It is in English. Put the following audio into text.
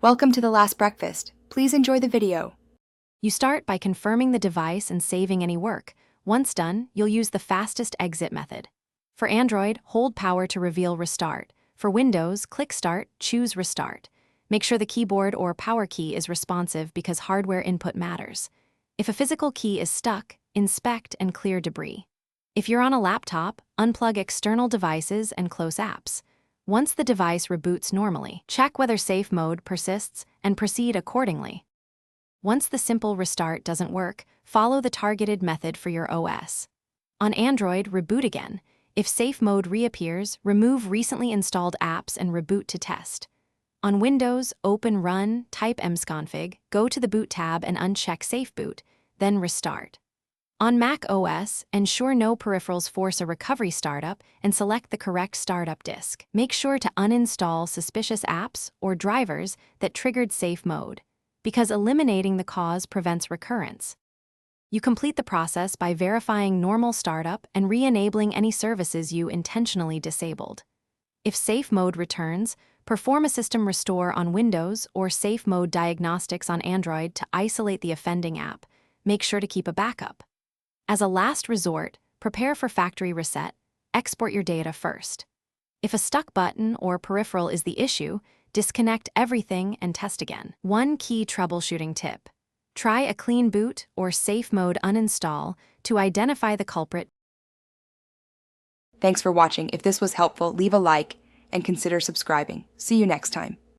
Welcome to the last breakfast. Please enjoy the video. You start by confirming the device and saving any work. Once done, you'll use the fastest exit method. For Android, hold power to reveal restart. For Windows, click Start, choose Restart. Make sure the keyboard or power key is responsive because hardware input matters. If a physical key is stuck, inspect and clear debris. If you're on a laptop, unplug external devices and close apps. Once the device reboots normally, check whether safe mode persists and proceed accordingly. Once the simple restart doesn't work, follow the targeted method for your OS. On Android, reboot again. If safe mode reappears, remove recently installed apps and reboot to test. On Windows, open Run, type msconfig, go to the Boot tab and uncheck Safe Boot, then restart. On Mac OS, ensure no peripherals force a recovery startup and select the correct startup disk. Make sure to uninstall suspicious apps or drivers that triggered safe mode, because eliminating the cause prevents recurrence. You complete the process by verifying normal startup and re-enabling any services you intentionally disabled. If safe mode returns, perform a system restore on Windows or safe mode diagnostics on Android to isolate the offending app. Make sure to keep a backup. As a last resort, prepare for factory reset. Export your data first. If a stuck button or peripheral is the issue, disconnect everything and test again. One key troubleshooting tip: try a clean boot or safe mode uninstall to identify the culprit. Thanks for watching. If this was helpful, leave a like and consider subscribing. See you next time.